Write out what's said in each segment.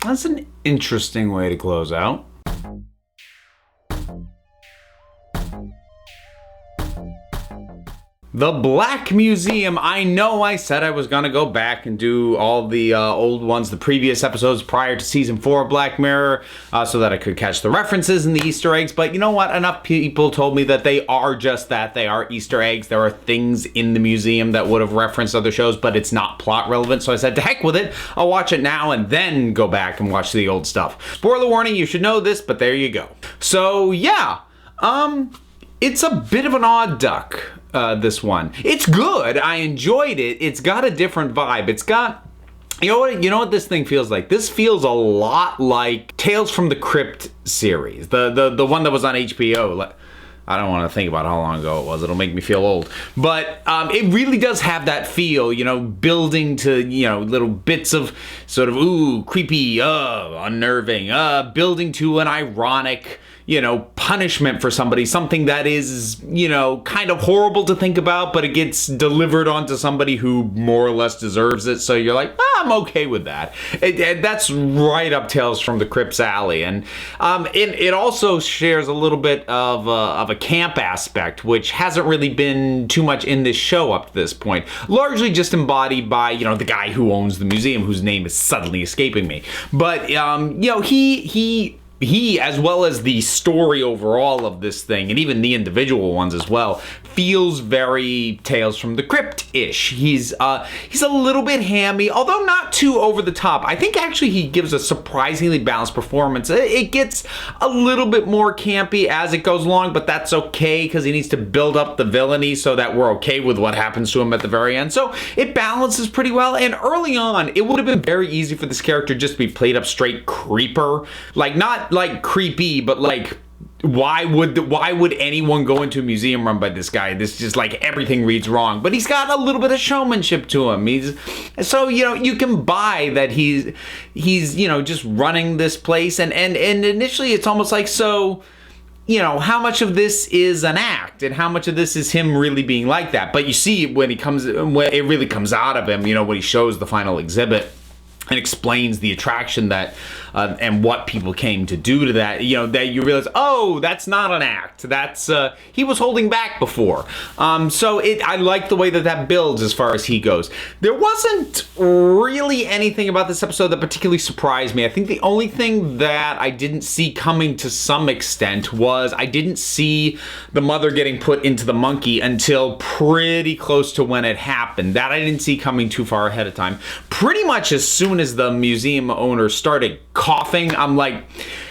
That's an interesting way to close out. The Black Museum. I know I said I was going to go back and do all the old ones, the previous episodes prior to season 4 of Black Mirror, so that I could catch the references and the Easter eggs. But you know what? Enough people told me that they are just that. They are Easter eggs. There are things in the museum that would have referenced other shows, but it's not plot relevant. So I said, to heck with it. I'll watch it now and then go back and watch the old stuff. Spoiler warning, you should know this, but there you go. So yeah, it's a bit of an odd duck. This one. It's good. I enjoyed it. It's got a different vibe. It's got, you know what this thing feels like? This feels a lot like Tales from the Crypt series. The one that was on HBO. I don't want to think about how long ago it was. It'll make me feel old. But it really does have that feel, building to, little bits of sort of, ooh, creepy, unnerving, building to an ironic, punishment for somebody, something that is, kind of horrible to think about, but it gets delivered onto somebody who more or less deserves it. So you're like, I'm okay with that. That's right up Tales from the Crypt's alley. And it also shares a little bit of a camp aspect, which hasn't really been too much in this show up to this point. Largely just embodied by, the guy who owns the museum, whose name is suddenly escaping me. But, he, as well as the story overall of this thing, and even the individual ones as well, feels very Tales from the Crypt-ish. He's a little bit hammy, although not too over the top. I think actually he gives a surprisingly balanced performance. It gets a little bit more campy as it goes along, but that's okay because he needs to build up the villainy so that we're okay with what happens to him at the very end. So it balances pretty well, and early on, it would have been very easy for this character just to be played up straight creeper. Like, not like creepy, but like, why would anyone go into a museum run by this guy? This just like everything reads wrong. But he's got a little bit of showmanship to him. So you can buy that he's just running this place, and initially it's almost like, so how much of this is an act and how much of this is him really being like that? But you see when it really comes out of him, when he shows the final exhibit and explains the attraction that and what people came to do to that, that you realize, oh, that's not an act. That's he was holding back before. So I like the way that builds as far as he goes. There wasn't really anything about this episode that particularly surprised me. I think the only thing that I didn't see coming to some extent was I didn't see the mother getting put into the monkey until pretty close to when it happened. That I didn't see coming too far ahead of time. Pretty much as soon as the museum owner started coughing, I'm like,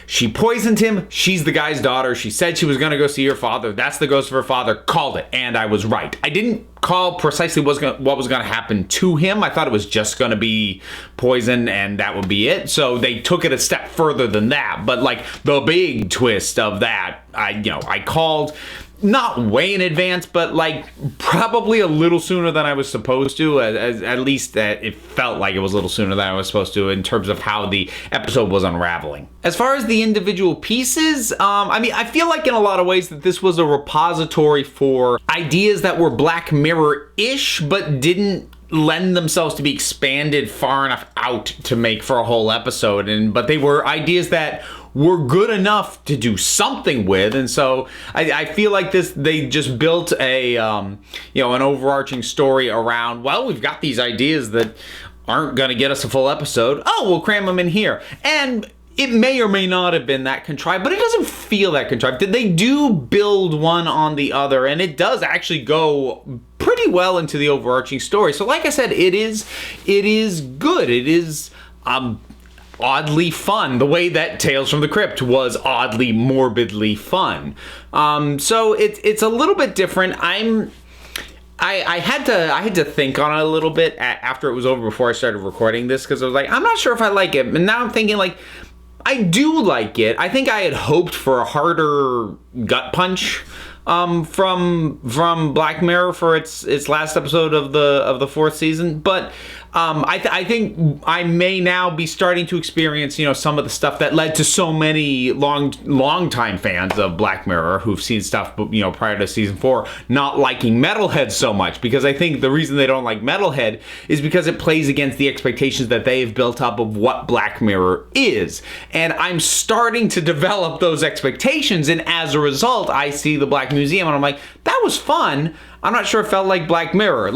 she poisoned him. She's the guy's daughter. She said she was going to go see her father. That's the ghost of her father. Called it. And I was right. I didn't call precisely what was going to happen to him. I thought it was just going to be poison and that would be it. So they took it a step further than that. But like the big twist of that, I called not way in advance, but like probably a little sooner than I was supposed to. At least it felt like it was a little sooner than I was supposed to in terms of how the episode was unraveling. As far as the individual pieces, I feel like in a lot of ways that this was a repository for ideas that were Black Mirror-ish, but didn't lend themselves to be expanded far enough out to make for a whole episode. But they were ideas that were good enough to do something with, and so I feel like they just built an overarching story around, well, we've got these ideas that aren't going to get us a full episode. Oh, we'll cram them in here. And it may or may not have been that contrived, but it doesn't feel that contrived. They do build one on the other, and it does actually go pretty well into the overarching story. So like I said, it is good. It is oddly fun, the way that Tales from the Crypt was oddly morbidly fun. So it's a little bit different. I had to think on it a little bit after it was over before I started recording this, because I was like, I'm not sure if I like it. And now I'm thinking, like, I do like it. I think I had hoped for a harder gut punch from Black Mirror for its last episode of the fourth season, but I think I may now be starting to experience, some of the stuff that led to so many long-time fans of Black Mirror who've seen stuff, prior to season 4, not liking Metalhead so much, because I think the reason they don't like Metalhead is because it plays against the expectations that they have built up of what Black Mirror is. And I'm starting to develop those expectations, and as a result, I see the Black Museum and I'm like, that was fun. I'm not sure it felt like Black Mirror.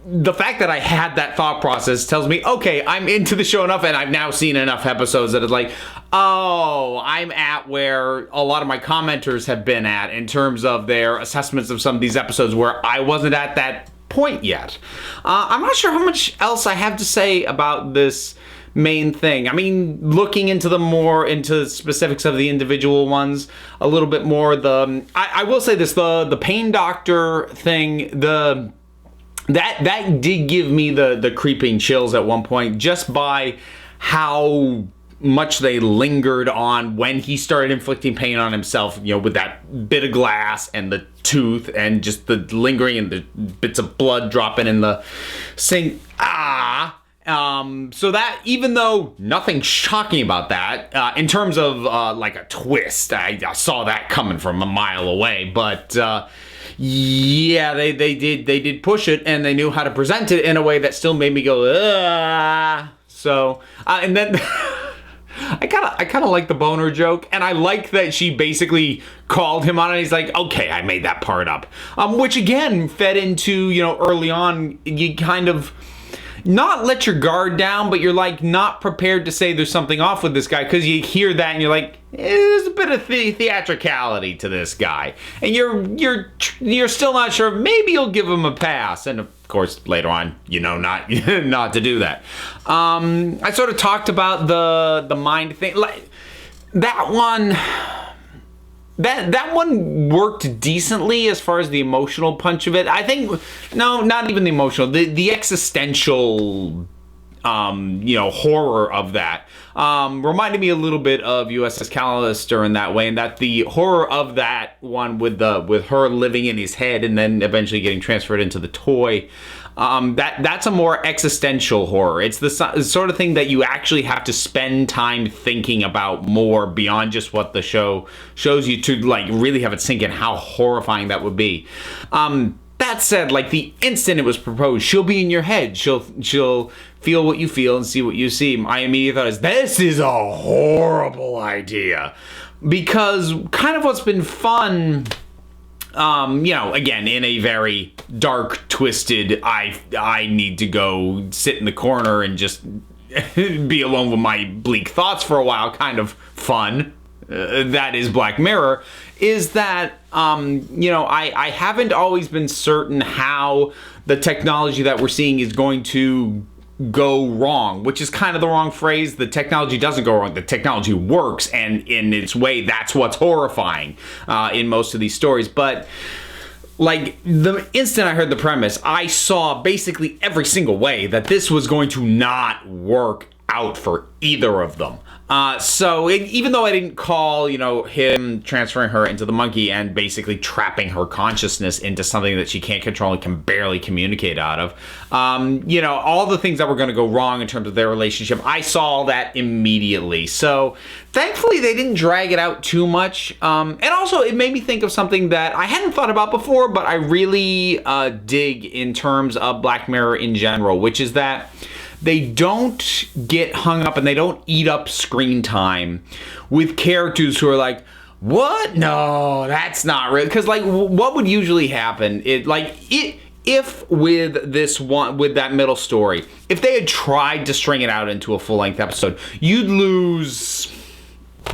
The fact that I had that thought process tells me, okay, I'm into the show enough, and I've now seen enough episodes that it's like, oh, I'm at where a lot of my commenters have been at in terms of their assessments of some of these episodes, where I wasn't at that point yet. I'm not sure how much else I have to say about this main thing. I mean, looking into specifics of the individual ones a little bit more, I will say this, the pain doctor thing, that did give me the creeping chills at one point, just by how much they lingered on when he started inflicting pain on himself, with that bit of glass and the tooth and just the lingering and the bits of blood dropping in the sink. So that, even though nothing shocking about that, in terms of like a twist, I saw that coming from a mile away, but yeah, they did push it, and they knew how to present it in a way that still made me go, So, and then I kind of like the boner joke, and I like that she basically called him on it. He's like, okay, I made that part up, which again fed into, early on, you kind of not let your guard down, but you're like not prepared to say there's something off with this guy, because you hear that and you're like, there's a bit of theatricality to this guy, and you're still not sure. Maybe you'll give him a pass, and of course later on, not not to do that. I sort of talked about the mind thing, like that one. That one worked decently as far as the emotional punch of it. I think, no, not even the emotional, the existential, horror of that reminded me a little bit of USS Callister in that way, and that the horror of that one with her living in his head and then eventually getting transferred into the toy. That's a more existential horror. It's the sort of thing that you actually have to spend time thinking about more beyond just what the show shows you, to like really have it sink in how horrifying that would be. That said, like the instant it was proposed, she'll be in your head. She'll feel what you feel and see what you see. My immediate thought is, this is a horrible idea, because kind of what's been fun. Again, in a very dark, twisted, I need to go sit in the corner and just be alone with my bleak thoughts for a while kind of fun, that is Black Mirror, is that, I haven't always been certain how the technology that we're seeing is going to go wrong, which is kind of the wrong phrase. The technology doesn't go wrong. The technology works, and in its way, that's what's horrifying in most of these stories. But like the instant I heard the premise, I saw basically every single way that this was going to not work out for either of them. Even though I didn't call, him transferring her into the monkey and basically trapping her consciousness into something that she can't control and can barely communicate out of, all the things that were going to go wrong in terms of their relationship, I saw that immediately. So thankfully they didn't drag it out too much. And also it made me think of something that I hadn't thought about before, but I really dig in terms of Black Mirror in general, which is that they don't get hung up and they don't eat up screen time with characters who are like, what? No, that's not real. Because like, what would usually happen? If with that middle story, if they had tried to string it out into a full-length episode, you'd lose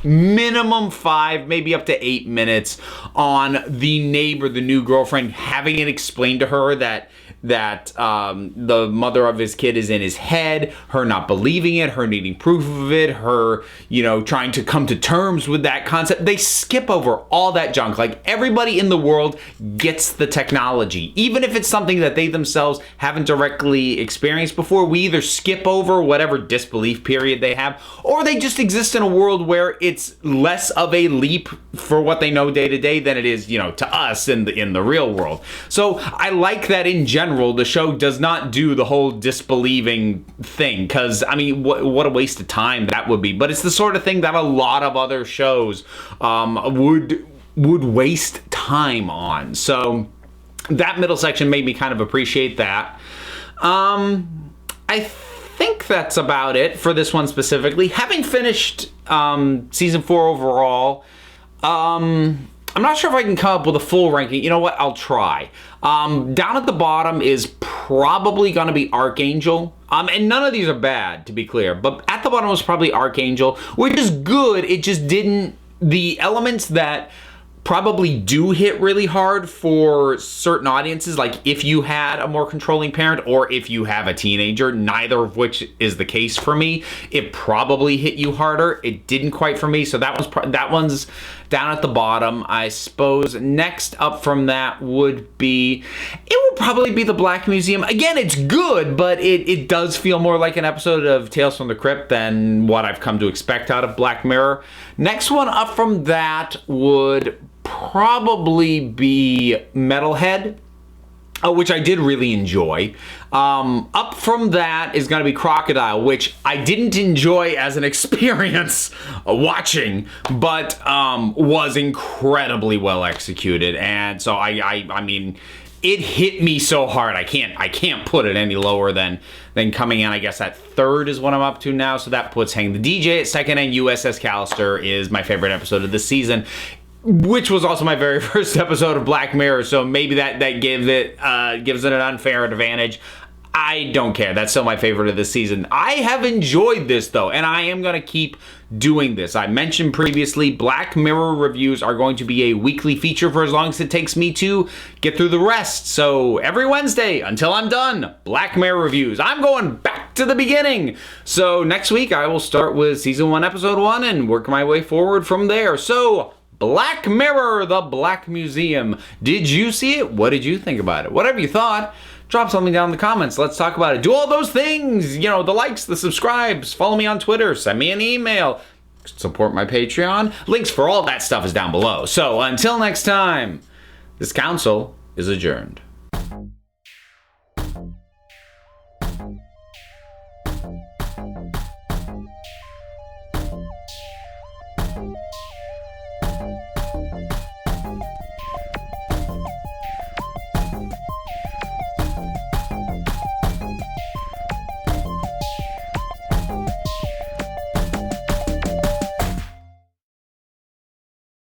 minimum 5, maybe up to 8 minutes on the neighbor, the new girlfriend, having it explained to her that the mother of his kid is in his head, her not believing it, her needing proof of it, her, trying to come to terms with that concept. They skip over all that junk. Like, everybody in the world gets the technology. Even if it's something that they themselves haven't directly experienced before, we either skip over whatever disbelief period they have, or they just exist in a world where it's less of a leap for what they know day to day than it is, to us in the real world. So I like that in general. general, the show does not do the whole disbelieving thing, because, I mean, what a waste of time that would be. But it's the sort of thing that a lot of other shows would waste time on. So that middle section made me kind of appreciate that. I think that's about it for this one specifically. Having finished season 4 overall, I'm not sure if I can come up with a full ranking. You know what? I'll try. Down at the bottom is probably going to be Archangel. And none of these are bad, to be clear. But at the bottom was probably Archangel, which is good. It just didn't... The elements that probably do hit really hard for certain audiences, like if you had a more controlling parent or if you have a teenager, neither of which is the case for me, it probably hit you harder. It didn't quite for me, so that one's down at the bottom. I suppose next up from that would be, it would probably be the Black Museum. Again, it's good, but it does feel more like an episode of Tales from the Crypt than what I've come to expect out of Black Mirror. Next one up from that would probably be Metalhead, which I did really enjoy. Up from that is going to be Crocodile, which I didn't enjoy as an experience watching, but was incredibly well executed. And so I mean, it hit me so hard. I can't put it any lower than coming in. I guess at third is what I'm up to now. So that puts Hang the DJ at second, and USS Callister is my favorite episode of the season, which was also my very first episode of Black Mirror, so maybe that gives it an unfair advantage. I don't care. That's still my favorite of the season. I have enjoyed this, though, and I am going to keep doing this. I mentioned previously, Black Mirror reviews are going to be a weekly feature for as long as it takes me to get through the rest. So every Wednesday, until I'm done, Black Mirror reviews. I'm going back to the beginning. So next week, I will start with Season 1, Episode 1, and work my way forward from there. So Black Mirror, the Black Museum. Did you see it? What did you think about it? Whatever you thought, drop something down in the comments. Let's talk about it. Do all those things. You know, the likes, the subscribes. Follow me on Twitter. Send me an email. Support my Patreon. Links for all that stuff is down below. So until next time, this council is adjourned.